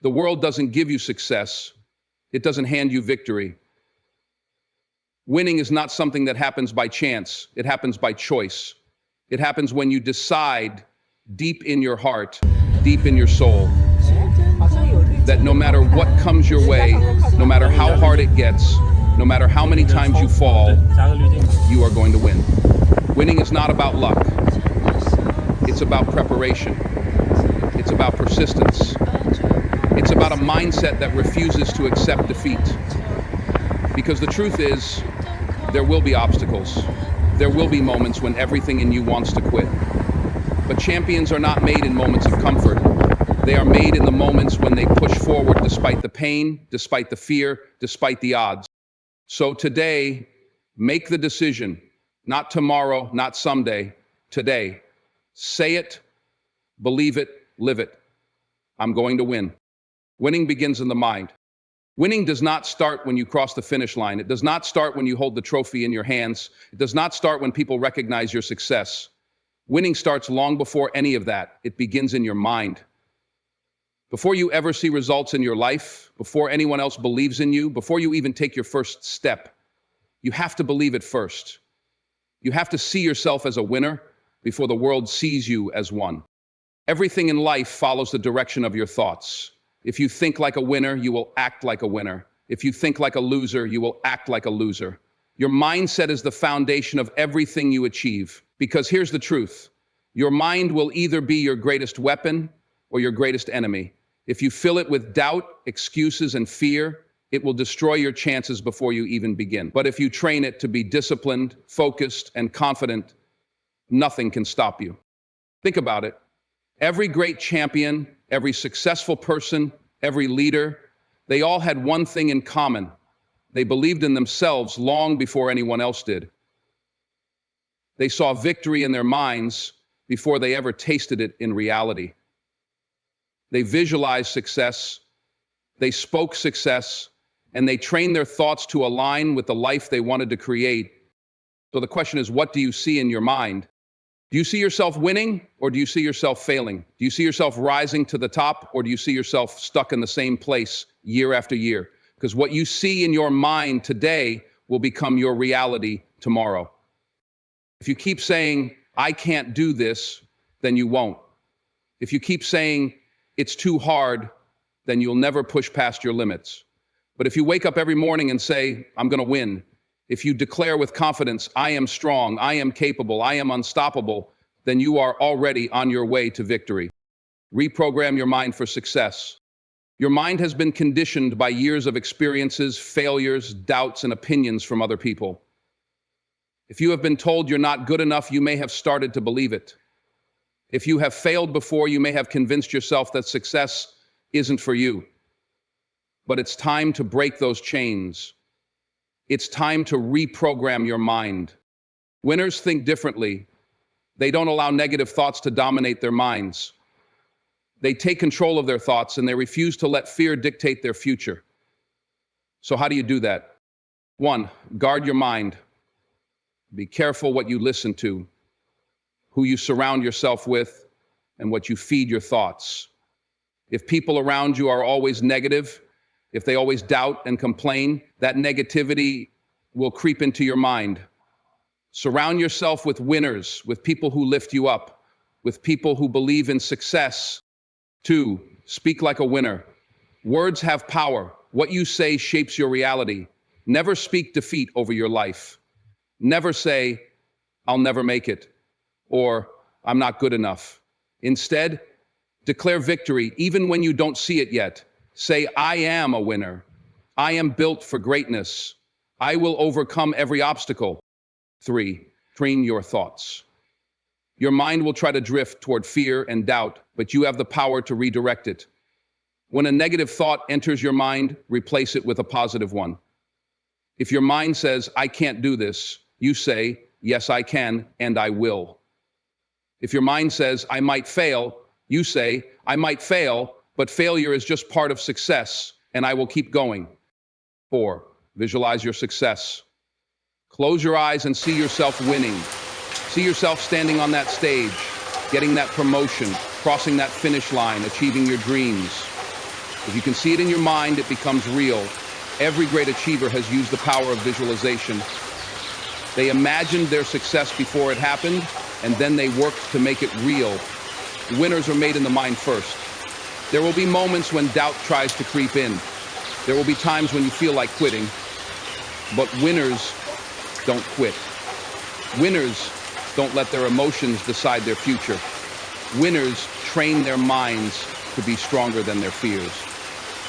The world doesn't give you success. It doesn't hand you victory. Winning is not something that happens by chance. It happens by choice. It happens when you decide deep in your heart, deep in your soul, that no matter what comes your way, no matter how hard it gets, no matter how many times you fall, you are going to win. Winning is not about luck. It's about preparation. It's about persistence. It's about a mindset that refuses to accept defeat. Because the truth is, there will be obstacles. There will be moments when everything in you wants to quit. But champions are not made in moments of comfort. They are made in the moments when they push forward despite the pain, despite the fear, despite the odds. So today, make the decision, not tomorrow, not someday, today. Say it, believe it, live it. I'm going to win. Winning begins in the mind. Winning does not start when you cross the finish line. It does not start when you hold the trophy in your hands. It does not start when people recognize your success. Winning starts long before any of that. It begins in your mind. Before you ever see results in your life, before anyone else believes in you, before you even take your first step, you have to believe it first. You have to see yourself as a winner before the world sees you as one. Everything in life follows the direction of your thoughts. If you think like a winner, you will act like a winner. If you think like a loser, you will act like a loser. Your mindset is the foundation of everything you achieve. Because here's the truth. Your mind will either be your greatest weapon or your greatest enemy. If you fill it with doubt, excuses, and fear, it will destroy your chances before you even begin. But if you train it to be disciplined, focused, and confident, nothing can stop you. Think about it. Every great champion, every successful person, every leader, they all had one thing in common. They believed in themselves long before anyone else did. They saw victory in their minds before they ever tasted it in reality. They visualized success, they spoke success, and they trained their thoughts to align with the life they wanted to create. So the question is, what do you see in your mind? Do you see yourself winning, or do you see yourself failing? Do you see yourself rising to the top, or do you see yourself stuck in the same place year after year? Because what you see in your mind today will become your reality tomorrow. If you keep saying, I can't do this, then you won't. If you keep saying, it's too hard, then you'll never push past your limits. But if you wake up every morning and say, I'm going to win, if you declare with confidence, I am strong, I am capable, I am unstoppable, then you are already on your way to victory. Reprogram your mind for success. Your mind has been conditioned by years of experiences, failures, doubts, and opinions from other people. If you have been told you're not good enough, you may have started to believe it. If you have failed before, you may have convinced yourself that success isn't for you. But it's time to break those chains. It's time to reprogram your mind. Winners think differently. They don't allow negative thoughts to dominate their minds. They take control of their thoughts and they refuse to let fear dictate their future. So how do you do that? 1, guard your mind. Be careful what you listen to, who you surround yourself with, and what you feed your thoughts. If people around you are always negative, if they always doubt and complain, that negativity will creep into your mind. Surround yourself with winners, with people who lift you up, with people who believe in success. 2, speak like a winner. Words have power. What you say shapes your reality. Never speak defeat over your life. Never say, I'll never make it, or I'm not good enough. Instead, declare victory even when you don't see it yet. Say, I am a winner. I am built for greatness. I will overcome every obstacle. 3, train your thoughts. Your mind will try to drift toward fear and doubt, but you have the power to redirect it. When a negative thought enters your mind, replace it with a positive one. If your mind says, I can't do this, you say, yes, I can, and I will. If your mind says, I might fail, you say, I might fail, but failure is just part of success, and I will keep going. 4, visualize your success. Close your eyes and see yourself winning. See yourself standing on that stage, getting that promotion, crossing that finish line, achieving your dreams. If you can see it in your mind, it becomes real. Every great achiever has used the power of visualization. They imagined their success before it happened, and then they worked to make it real. Winners are made in the mind first. There will be moments when doubt tries to creep in. There will be times when you feel like quitting, but winners don't quit. Winners don't let their emotions decide their future. Winners train their minds to be stronger than their fears.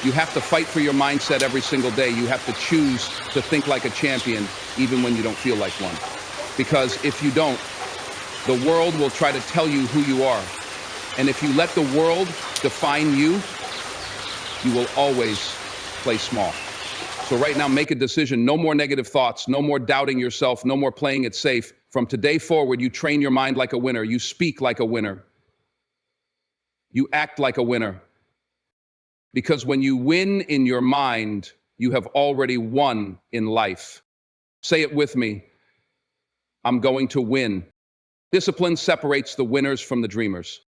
You have to fight for your mindset every single day. You have to choose to think like a champion, even when you don't feel like one. Because if you don't, the world will try to tell you who you are. And if you let the world define you, you will always play small. So right now, make a decision. No more negative thoughts, no more doubting yourself, no more playing it safe. From today forward, you train your mind like a winner. You speak like a winner. You act like a winner. Because when you win in your mind, you have already won in life. Say it with me. I'm going to win. Discipline separates the winners from the dreamers.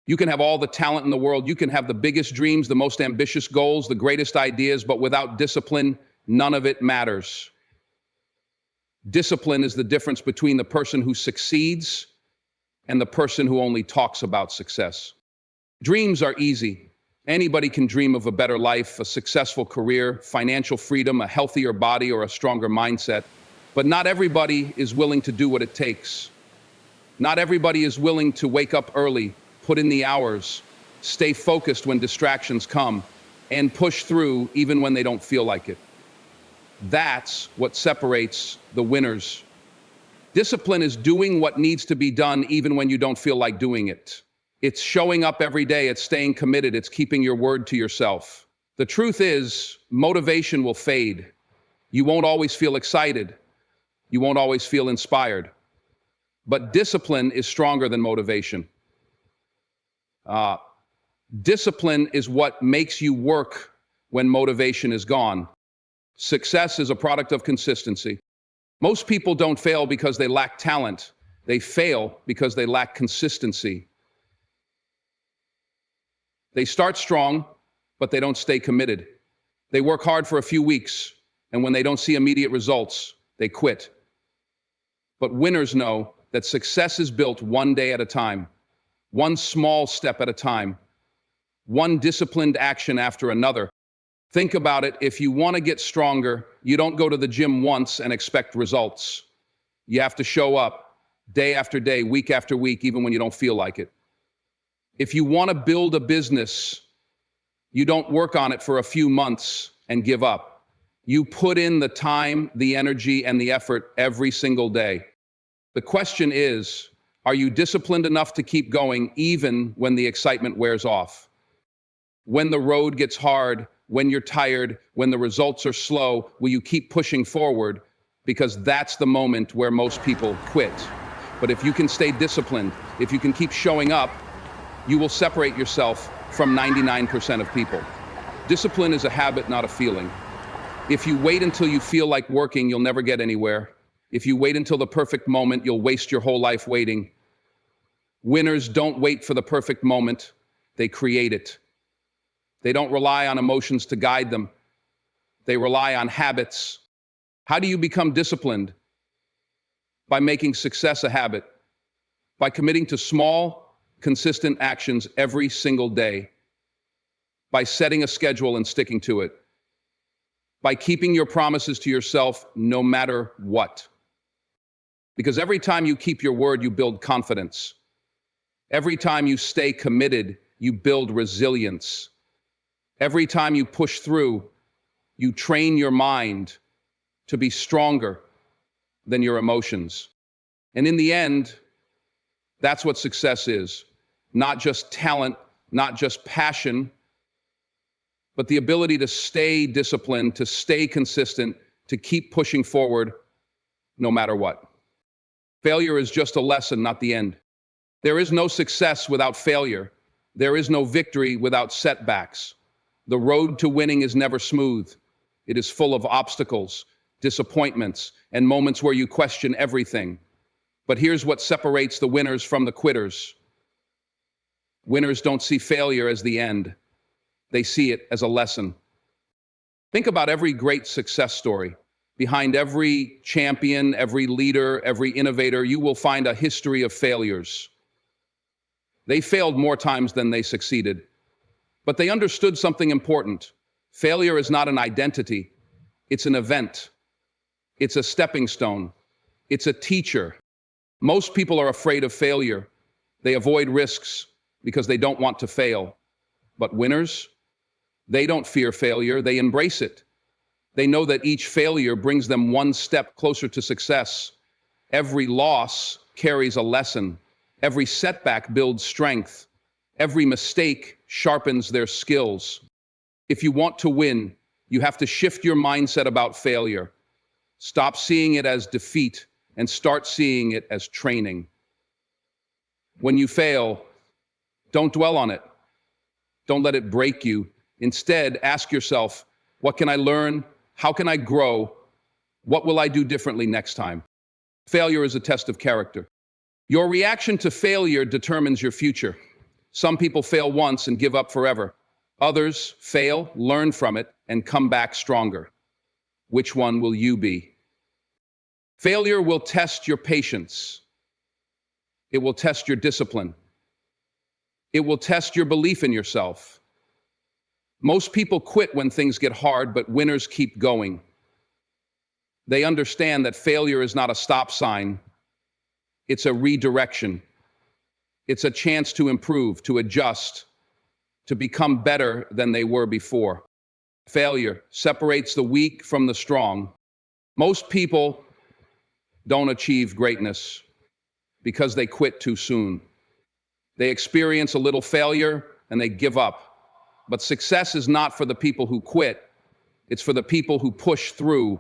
You can have all the talent in the world. You can have the biggest dreams, the most ambitious goals, the greatest ideas, but without discipline, none of it matters. Discipline is the difference between the person who succeeds and the person who only talks about success. Dreams are easy. Anybody can dream of a better life, a successful career, financial freedom, a healthier body, or a stronger mindset. But not everybody is willing to do what it takes. Not everybody is willing to wake up early, put in the hours, stay focused when distractions come, and push through even when they don't feel like it. That's what separates the winners. Discipline is doing what needs to be done even when you don't feel like doing it. It's showing up every day, it's staying committed, it's keeping your word to yourself. The truth is, motivation will fade. You won't always feel excited. You won't always feel inspired. But discipline is stronger than motivation. Discipline is what makes you work when motivation is gone. Success is a product of consistency. Most people don't fail because they lack talent. They fail because they lack consistency. They start strong, but they don't stay committed. They work hard for a few weeks, and when they don't see immediate results, they quit. But winners know that success is built one day at a time, one small step at a time, one disciplined action after another. Think about it. If you want to get stronger, you don't go to the gym once and expect results. You have to show up day after day, week after week, even when you don't feel like it. If you want to build a business, you don't work on it for a few months and give up. You put in the time, the energy, and the effort every single day. The question is, are you disciplined enough to keep going even when the excitement wears off? When the road gets hard, when you're tired, when the results are slow, will you keep pushing forward? Because that's the moment where most people quit. But if you can stay disciplined, if you can keep showing up, you will separate yourself from 99% of people. Discipline is a habit, not a feeling. If you wait until you feel like working, you'll never get anywhere. If you wait until the perfect moment, you'll waste your whole life waiting. Winners don't wait for the perfect moment, they create it. They don't rely on emotions to guide them. They rely on habits. How do you become disciplined? By making success a habit. By committing to small, consistent actions every single day. By setting a schedule and sticking to it. By keeping your promises to yourself no matter what. Because every time you keep your word, you build confidence. Every time you stay committed, you build resilience. Every time you push through, you train your mind to be stronger than your emotions. And in the end, that's what success is. Not just talent, not just passion, but the ability to stay disciplined, to stay consistent, to keep pushing forward no matter what. Failure is just a lesson, not the end. There is no success without failure. There is no victory without setbacks. The road to winning is never smooth. It is full of obstacles, disappointments, and moments where you question everything. But here's what separates the winners from the quitters. Winners don't see failure as the end. They see it as a lesson. Think about every great success story. Behind every champion, every leader, every innovator, you will find a history of failures. They failed more times than they succeeded, but they understood something important. Failure is not an identity. It's an event. It's a stepping stone. It's a teacher. Most people are afraid of failure. They avoid risks because they don't want to fail. But winners, they don't fear failure. They embrace it. They know that each failure brings them one step closer to success. Every loss carries a lesson. Every setback builds strength. Every mistake sharpens their skills. If you want to win, you have to shift your mindset about failure. Stop seeing it as defeat and start seeing it as training. When you fail, don't dwell on it. Don't let it break you. Instead, ask yourself, what can I learn? How can I grow? What will I do differently next time? Failure is a test of character. Your reaction to failure determines your future. Some people fail once and give up forever. Others fail, learn from it, and come back stronger. Which one will you be? Failure will test your patience. It will test your discipline. It will test your belief in yourself. Most people quit when things get hard, but winners keep going. They understand that failure is not a stop sign. It's a redirection. It's a chance to improve, to adjust, to become better than they were before. Failure separates the weak from the strong. Most people don't achieve greatness because they quit too soon. They experience a little failure and they give up. But success is not for the people who quit. It's for the people who push through.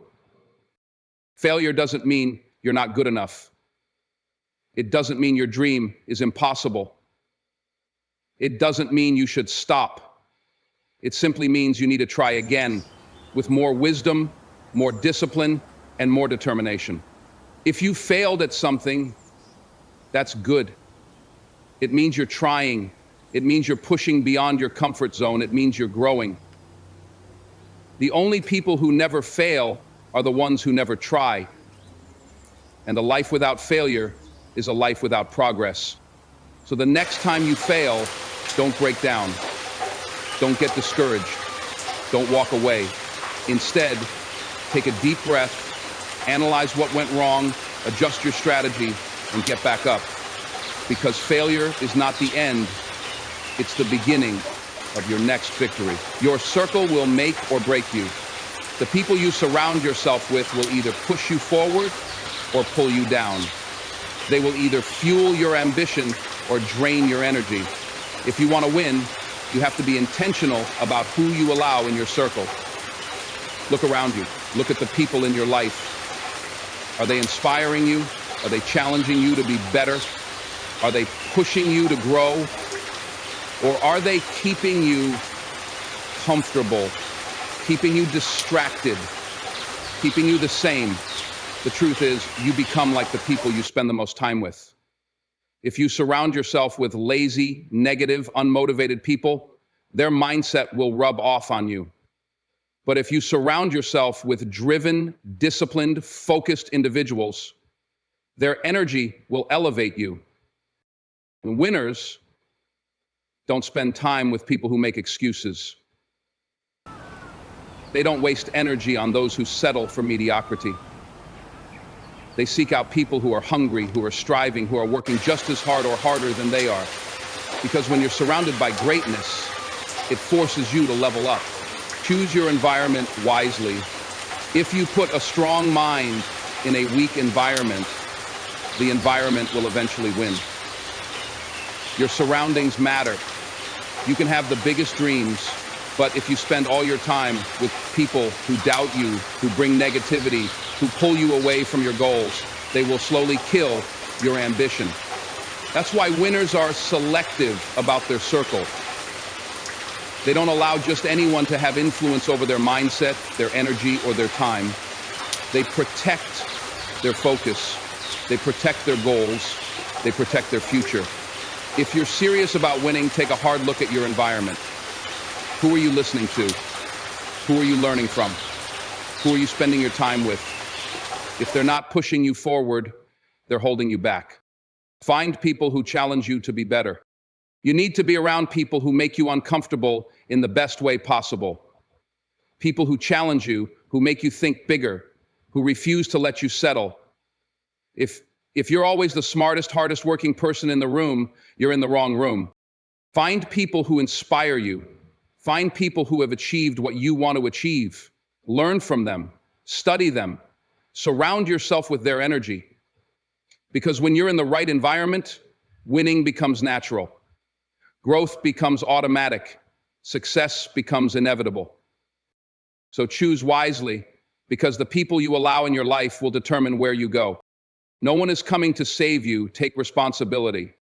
Failure doesn't mean you're not good enough. It doesn't mean your dream is impossible. It doesn't mean you should stop. It simply means you need to try again with more wisdom, more discipline, and more determination. If you failed at something, that's good. It means you're trying. It means you're pushing beyond your comfort zone. It means you're growing. The only people who never fail are the ones who never try. And a life without failure is a life without progress. So the next time you fail, don't break down. Don't get discouraged. Don't walk away. Instead, take a deep breath, analyze what went wrong, adjust your strategy, and get back up. Because failure is not the end. It's the beginning of your next victory. Your circle will make or break you. The people you surround yourself with will either push you forward or pull you down. They will either fuel your ambition or drain your energy. If you want to win, you have to be intentional about who you allow in your circle. Look around you. Look at the people in your life. Are they inspiring you? Are they challenging you to be better? Are they pushing you to grow? Or are they keeping you comfortable, keeping you distracted, keeping you the same? The truth is, you become like the people you spend the most time with. If you surround yourself with lazy, negative, unmotivated people, their mindset will rub off on you. But if you surround yourself with driven, disciplined, focused individuals, their energy will elevate you. And winners don't spend time with people who make excuses. They don't waste energy on those who settle for mediocrity. They seek out people who are hungry, who are striving, who are working just as hard or harder than they are. Because when you're surrounded by greatness, it forces you to level up. Choose your environment wisely. If you put a strong mind in a weak environment, the environment will eventually win. Your surroundings matter. You can have the biggest dreams, but if you spend all your time with people who doubt you, who bring negativity, who pull you away from your goals, they will slowly kill your ambition. That's why winners are selective about their circle. They don't allow just anyone to have influence over their mindset, their energy, or their time. They protect their focus. They protect their goals. They protect their future. If you're serious about winning, take a hard look at your environment. Who are you listening to? Who are you learning from? Who are you spending your time with? If they're not pushing you forward, they're holding you back. Find people who challenge you to be better. You need to be around people who make you uncomfortable in the best way possible. People who challenge you, who make you think bigger, who refuse to let you settle. If you're always the smartest, hardest working person in the room, you're in the wrong room. Find people who inspire you. Find people who have achieved what you want to achieve. Learn from them. Study them. Surround yourself with their energy. Because when you're in the right environment, winning becomes natural. Growth becomes automatic. Success becomes inevitable. So choose wisely, because the people you allow in your life will determine where you go. No one is coming to save you. Take responsibility.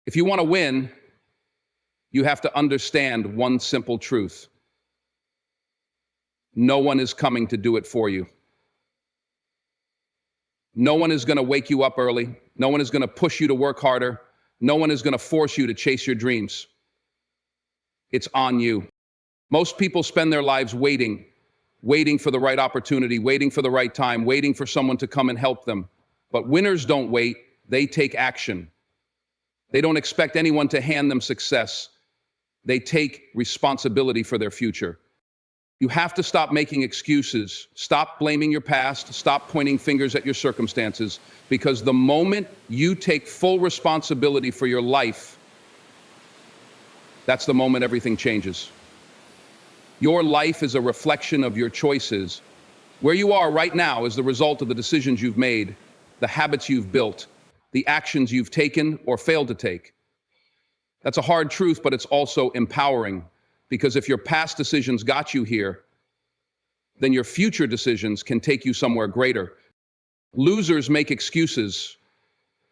If you want to win, you have to understand one simple truth. No one is coming to do it for you. No one is going to wake you up early. No one is going to push you to work harder. No one is going to force you to chase your dreams. It's on you. Most people spend their lives waiting for the right opportunity, waiting for the right time, waiting for someone to come and help them. But winners don't wait, they take action. They don't expect anyone to hand them success. They take responsibility for their future. You have to stop making excuses. Stop blaming your past. Stop pointing fingers at your circumstances. Because the moment you take full responsibility for your life, that's the moment everything changes. Your life is a reflection of your choices. Where you are right now is the result of the decisions you've made, the habits you've built, the actions you've taken or failed to take. That's a hard truth, but it's also empowering, because if your past decisions got you here, then your future decisions can take you somewhere greater. Losers make excuses.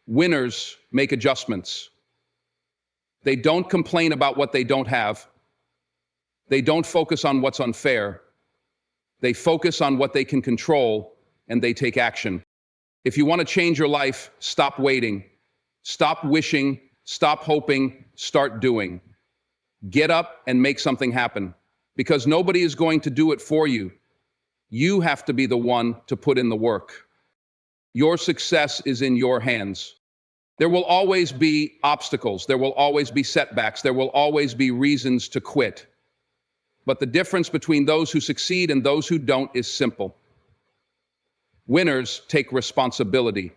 Winners make adjustments. They don't complain about what they don't have. They don't focus on what's unfair. They focus on what they can control, and they take action. If you want to change your life, stop waiting. Stop wishing. Stop hoping. Start doing. Get up and make something happen, because nobody is going to do it for you. You have to be the one to put in the work. Your success is in your hands. There will always be obstacles. There will always be setbacks. There will always be reasons to quit. But the difference between those who succeed and those who don't is simple. Winners take responsibility.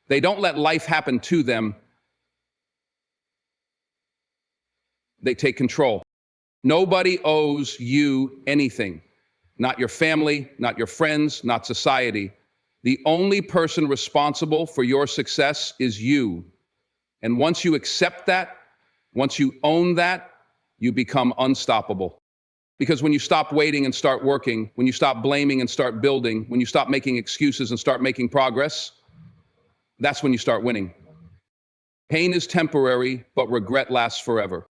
They don't let life happen to them. They take control. Nobody owes you anything. Not your family, not your friends, not society. The only person responsible for your success is you. And once you accept that, once you own that, you become unstoppable. Because when you stop waiting and start working, when you stop blaming and start building, when you stop making excuses and start making progress, that's when you start winning. Pain is temporary, but regret lasts forever.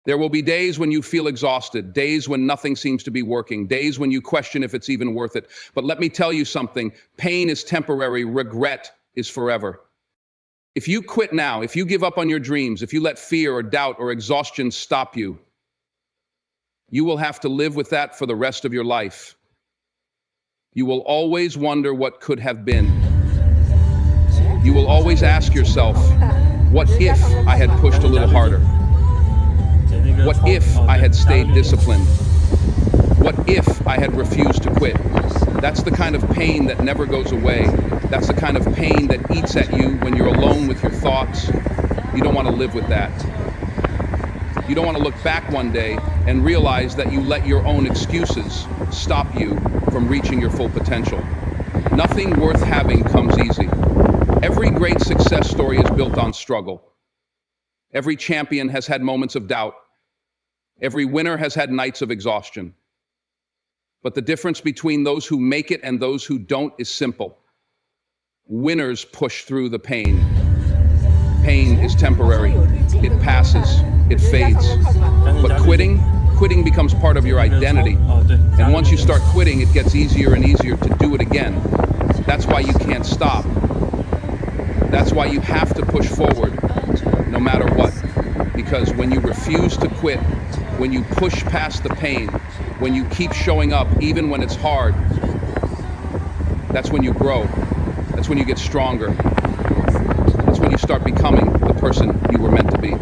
There will be days when you feel exhausted, days when nothing seems to be working, days when you question if it's even worth it. But let me tell you something, pain is temporary, regret is forever. If you quit now, if you give up on your dreams, if you let fear or doubt or exhaustion stop you, you will have to live with that for the rest of your life. You will always wonder what could have been. You will always ask yourself, what if I had pushed a little harder? What if I had stayed disciplined? What if I had refused to quit? That's the kind of pain that never goes away. That's the kind of pain that eats at you when you're alone with your thoughts. You don't want to live with that. You don't want to look back one day and realize that you let your own excuses stop you from reaching your full potential. Nothing worth having comes easy. Every great success story is built on struggle. Every champion has had moments of doubt. Every winner has had nights of exhaustion. But the difference between those who make it and those who don't is simple. Winners push through the pain. Pain is temporary. It passes. It fades. But quitting becomes part of your identity. And once you start quitting, it gets easier and easier to do it again. That's why you can't stop. That's why you have to push forward, no matter what. Because when you refuse to quit, when you push past the pain, when you keep showing up even when it's hard, that's when you grow. That's when you get stronger. That's when you start becoming the person you were meant to be.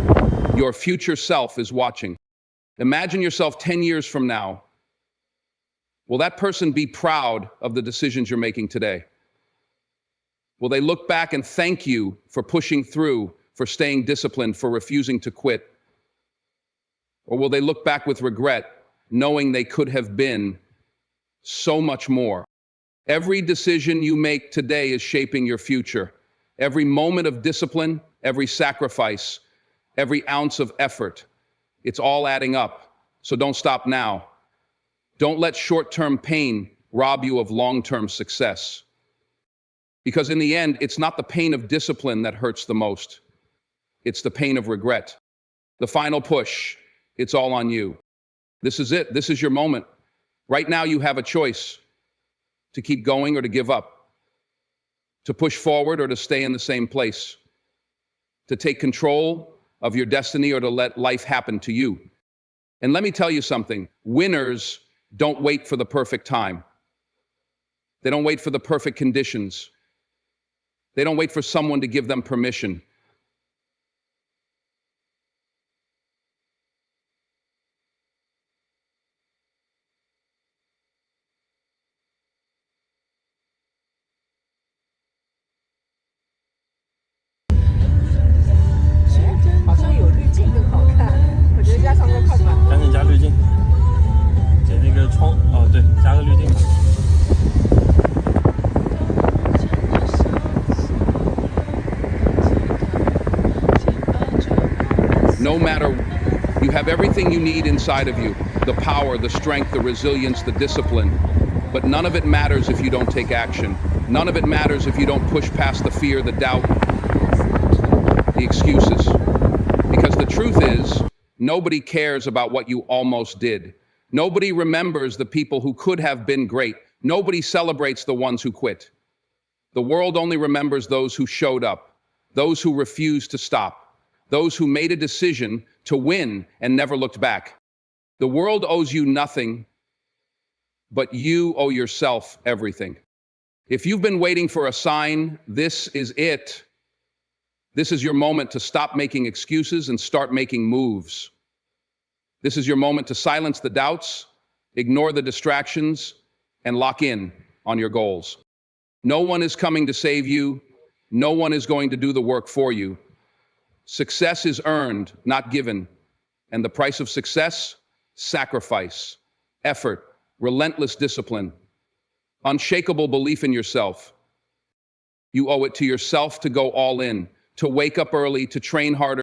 Your future self is watching. Imagine yourself 10 years from now. Will that person be proud of the decisions you're making today? Will they look back and thank you for pushing through, for staying disciplined, for refusing to quit? Or will they look back with regret, knowing they could have been so much more? Every decision you make today is shaping your future. Every moment of discipline, every sacrifice, every ounce of effort, it's all adding up. So don't stop now. Don't let short-term pain rob you of long-term success. Because in the end, it's not the pain of discipline that hurts the most. It's the pain of regret. The final push, it's all on you. This is it. This is your moment. Right now, you have a choice to keep going or to give up, to push forward or to stay in the same place, to take control of your destiny or to let life happen to you. And let me tell you something, winners don't wait for the perfect time. They don't wait for the perfect conditions. They don't wait for someone to give them permission. No matter, you have everything you need inside of you, the power, the strength, the resilience, the discipline. But none of it matters if you don't take action. None of it matters if you don't push past the fear, the doubt, the excuses. Because the truth is, nobody cares about what you almost did. Nobody remembers the people who could have been great. Nobody celebrates the ones who quit. The world only remembers those who showed up, those who refused to stop, those who made a decision to win and never looked back. The world owes you nothing, but you owe yourself everything. If you've been waiting for a sign, this is it. This is your moment to stop making excuses and start making moves. This is your moment to silence the doubts, ignore the distractions, and lock in on your goals. No one is coming to save you. No one is going to do the work for you. Success is earned, not given. And the price of success? Sacrifice, effort, relentless discipline, unshakable belief in yourself. You owe it to yourself to go all in, to wake up early, to train harder,